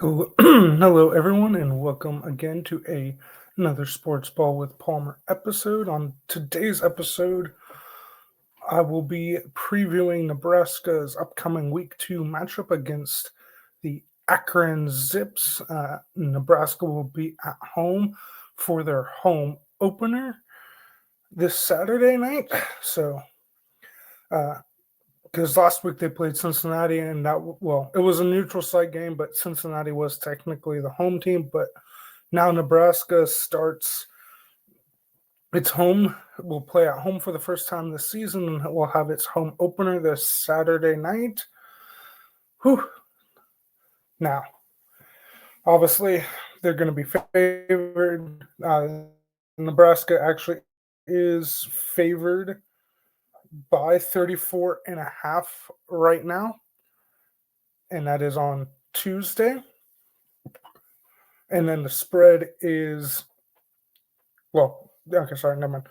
Hello, hello everyone, and welcome again to another Sports Ball with Palmer episode. On today's episode, I will be previewing Nebraska's upcoming Week 2 matchup against the Akron Zips. Nebraska will be at home for their home opener this Saturday night. So, because last week they played Cincinnati, and it was a neutral site game, but Cincinnati was technically the home team. But now Nebraska starts its home. Will play at home for the first time this season, and will have its home opener this Saturday night. Whew. Now, obviously, they're going to be favored. Nebraska actually is favored by 34 and a half right now, and that is on Tuesday. And then the spread is, okay, sorry, never mind.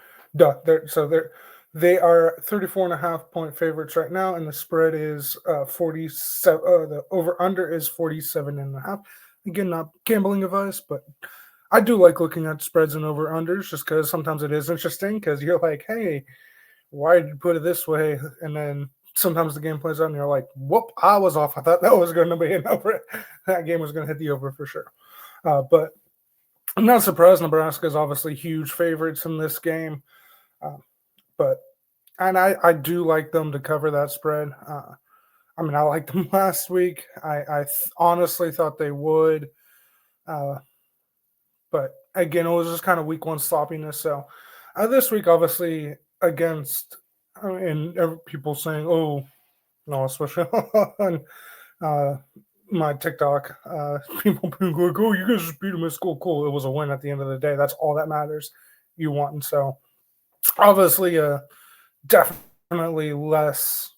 They are 34 and a half point favorites right now, and the spread is 47. The over under is 47 and a half. Again, not gambling advice, but I do like looking at spreads and over unders just because sometimes it is interesting because you're like, hey, why did you put it this way? And then sometimes the game plays out and you're like, whoop, I was off. I thought that was going to be an over. That game was going to hit the over for sure. But I'm not surprised Nebraska is obviously huge favorites in this game. But I do like them to cover that spread. I liked them last week. I honestly thought they would. But again, it was just kind of week one sloppiness. So this week, obviously, against, people saying, oh, no, especially on my TikTok, people being like, oh, you guys just beat them at school. Cool. It was a win at the end of the day. That's all that matters. You want. And so obviously, definitely less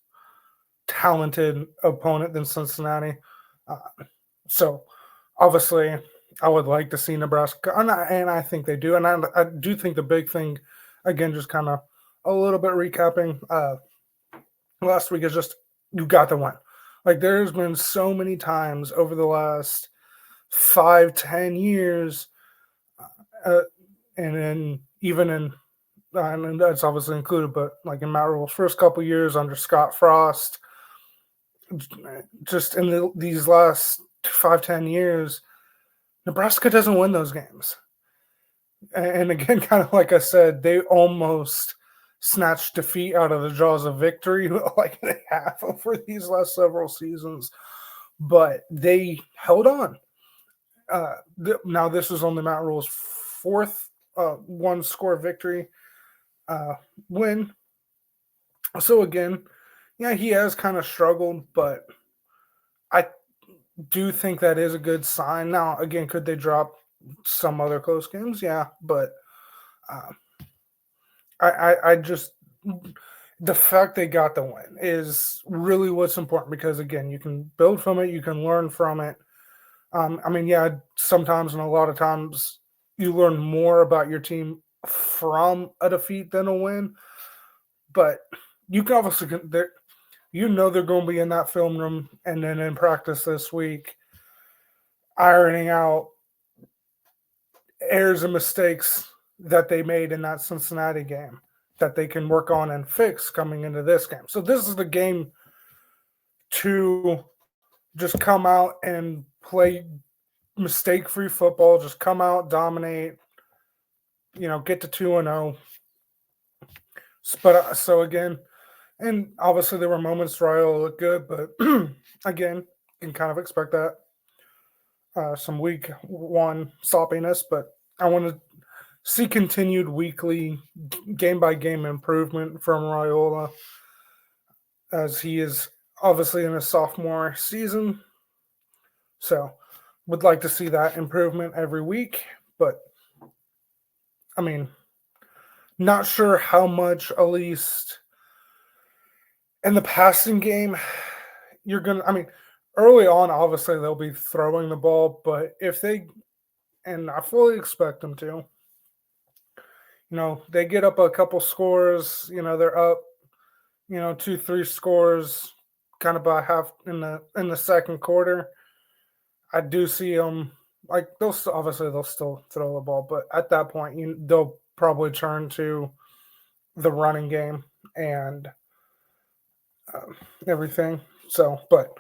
talented opponent than Cincinnati. So obviously, I would like to see Nebraska, and I think they do. And I do think the big thing, again, just kind of a little bit recapping last week, is just you got the win. Like there's been so many times over the last 5-10 years, and then even in and that's obviously included, but like in Matt Rule's first couple years under Scott Frost, just in these last 5-10 years, Nebraska doesn't win those games. And again, kind of like I said, they almost snatched defeat out of the jaws of victory like they have over these last several seasons, but they held on. Now, this is only Matt Rule's fourth one-score victory win. So again, yeah, he has kind of struggled, but I do think that is a good sign. Now, again, could they drop some other close games? Yeah, but I just the fact they got the win is really what's important because again, you can build from it, you can learn from it. Sometimes and a lot of times you learn more about your team from a defeat than a win, but you can obviously they're going to be in that film room and then in practice this week, ironing out errors and mistakes that they made in that Cincinnati game that they can work on and fix coming into this game. So this is the game to just come out and play mistake-free football, just come out, dominate, get to 2-0. But so again, and obviously there were moments Riley looked good, but again, you can kind of expect that. Some week one sloppiness, but I want to see continued weekly game by game improvement from Raiola as he is obviously in his sophomore season. So would like to see that improvement every week, but not sure how much, at least in the passing game, you're going to, early on, obviously they'll be throwing the ball, but and I fully expect them to, they get up a couple scores, they're up, 2-3 scores kind of by half in the second quarter. I do see them like obviously they'll still throw the ball, but at that point they'll probably turn to the running game and everything. So, but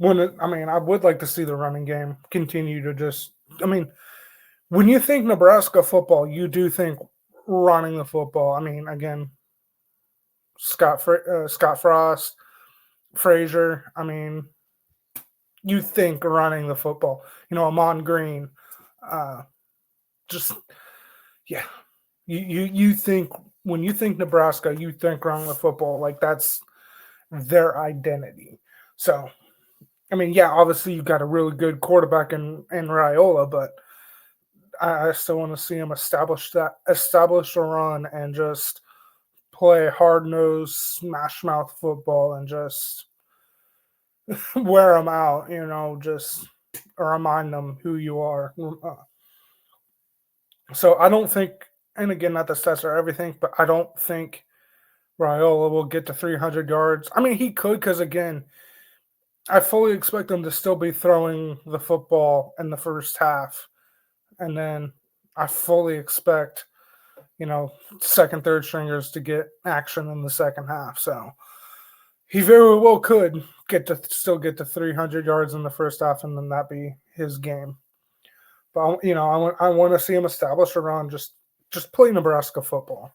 I mean, I would like to see the running game continue to just. I mean, when you think Nebraska football, you do think running the football. I mean, again, Scott Frost, Frazier. I mean, you think running the football. Amon Green. Uh, just yeah, you think when you think Nebraska, you think running the football. Like that's their identity. So I mean, yeah, obviously you've got a really good quarterback in Raiola, but I still want to see him establish a run and just play hard nosed, smash mouth football and just wear them out. Just remind them who you are. So I don't think, and again, not the stats are everything, but I don't think Raiola will get to 300 yards. I mean, he could because again, I fully expect him to still be throwing the football in the first half. And then I fully expect, second, third stringers to get action in the second half. So he very well could still get to 300 yards in the first half, and then that be his game. But I want to see him establish a run, just play Nebraska football,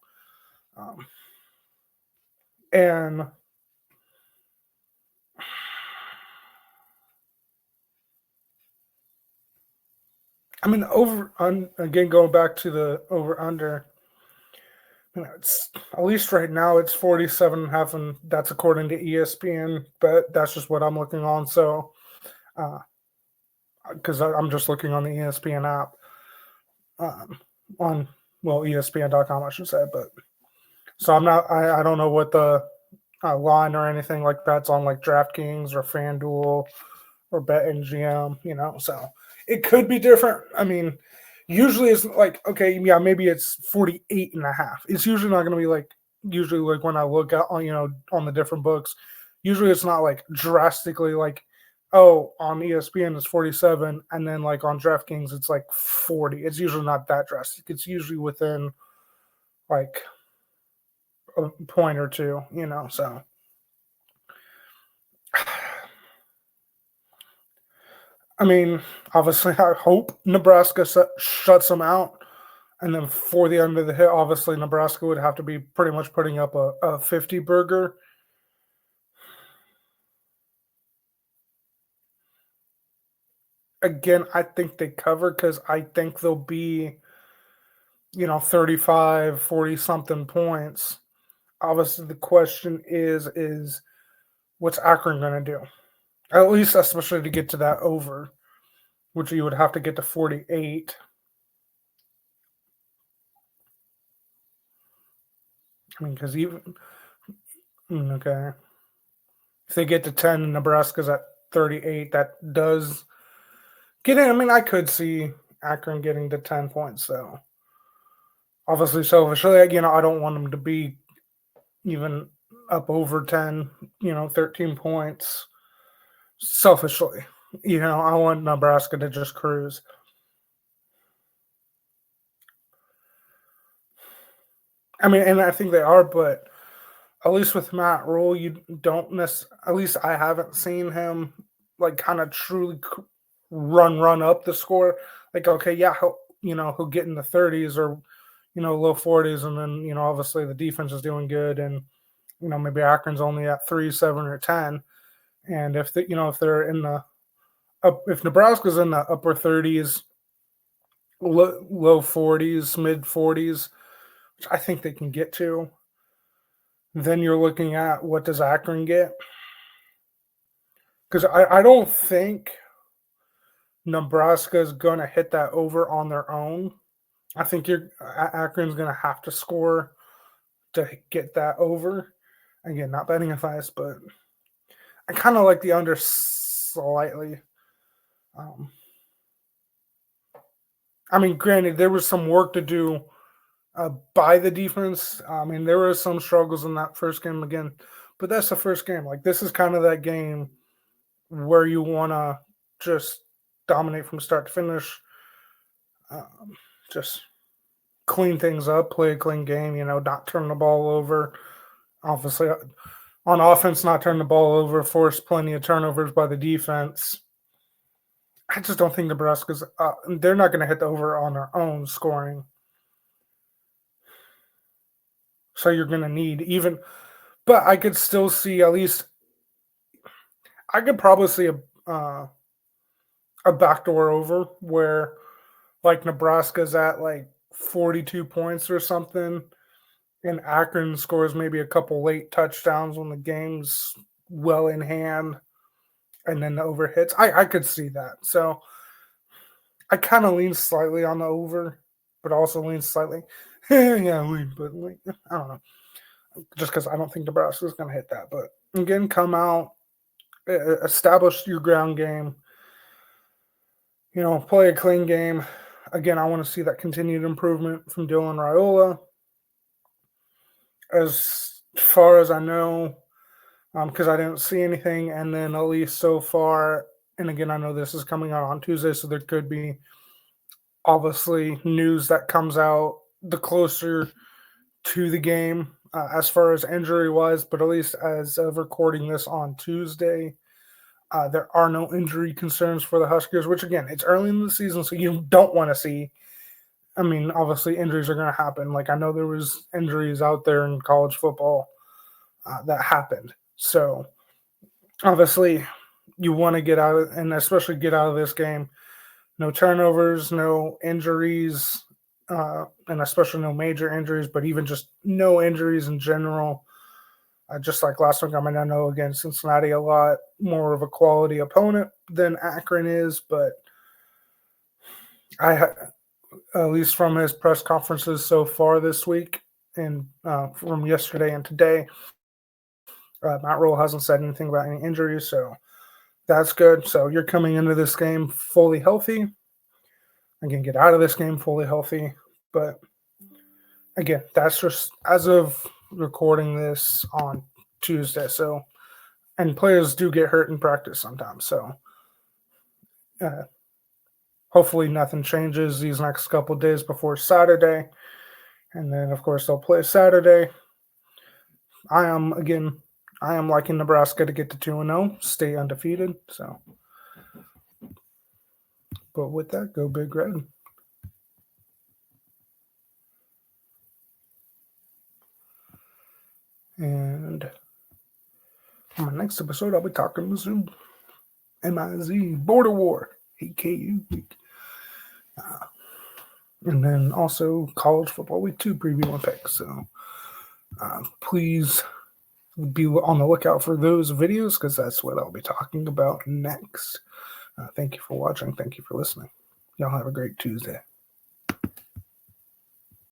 and I mean again going back to the over under. It's at least right now it's 47 and a half, and that's according to ESPN, but that's just what I'm looking on. So, because I'm just looking on the ESPN app, on ESPN.com, I should say. But so I don't know what the line or anything like that's on like DraftKings or FanDuel or BetMGM, so it could be different. I mean, usually it's like, okay, yeah, maybe it's 48 and a half. It's usually not going to be like, usually like when I look at on the different books, usually it's not like drastically like, oh, on ESPN it's 47 and then like on DraftKings it's like 40. It's usually not that drastic. It's usually within like a point or two, so I mean, obviously, I hope Nebraska shuts them out. And then for the end of the hit, obviously, Nebraska would have to be pretty much putting up a 50 burger. Again, I think they cover because I think they'll be, 35, 40 something points. Obviously, the question is what's Akron going to do? At least, especially to get to that over, which you would have to get to 48. I mean, because even okay, if they get to 10 and Nebraska's at 38, that does get in. I mean, I could see Akron getting to 10 points, though. Obviously, selfishly, I don't want them to be even up over 10, 13 points. Selfishly, I want Nebraska to just cruise. I mean, and I think they are, but at least with Matt Rule, you don't at least I haven't seen him like kind of truly run up the score. Like, okay, yeah, he'll get in the 30s or low 40s, and then obviously the defense is doing good, and maybe Akron's only at 3, 7, or 10, and if if they're in the if Nebraska's in the upper 30s, low 40s, mid 40s, which I think they can get to, then you're looking at what does Akron get? Because I don't think Nebraska is going to hit that over on their own. I think Akron's going to have to score to get that over. Again, not betting advice, but I kind of like the under slightly. I mean, granted, there was some work to do by the defense. I mean, there were some struggles in that first game again, but that's the first game. Like, this is kind of that game where you want to just dominate from start to finish. Just clean things up, play a clean game, not turn the ball over. Obviously, on offense, not turn the ball over, force plenty of turnovers by the defense. I just don't think Nebraska's they're not going to hit the over on their own scoring. So you're going to need but I could still see at least, I could probably see a backdoor over where like Nebraska's at like 42 points or something, and Akron scores maybe a couple late touchdowns when the game's well in hand, and then the over hits. I could see that. So I kind of lean slightly on the over, but also lean slightly. Yeah, but I don't know. Just because I don't think Nebraska's going to hit that. But again, come out, establish your ground game, play a clean game. Again, I want to see that continued improvement from Dylan Raiola. As far as I know, because I didn't see anything, and then at least so far, and again, I know this is coming out on Tuesday, so there could be obviously news that comes out the closer to the game as far as injury-wise, but at least as of recording this on Tuesday, there are no injury concerns for the Huskers, which, again, it's early in the season, so you don't want to see. I mean, obviously, injuries are going to happen. Like, I know there was injuries out there in college football that happened. So, obviously, you want to get out of, and especially get out of this game. No turnovers, no injuries, and especially no major injuries, but even just no injuries in general. Just like last week, I know against Cincinnati a lot more of a quality opponent than Akron is, but at least from his press conferences so far this week and from yesterday and today, Matt Rhule hasn't said anything about any injuries, so that's good. So you're coming into this game fully healthy. Again, get out of this game fully healthy. But again, that's just as of recording this on Tuesday. So, and players do get hurt in practice sometimes. So, hopefully nothing changes these next couple of days before Saturday. And then, of course, they'll play Saturday. I am liking Nebraska to get to 2-0, stay undefeated. So, but with that, go Big Red. And on my next episode, I'll be talking Mizzou, MIZ, Border War, AKU week. And then also college football week 2 preview and picks. So please be on the lookout for those videos because that's what I'll be talking about next. Thank you for watching. Thank you for listening. Y'all have a great Tuesday.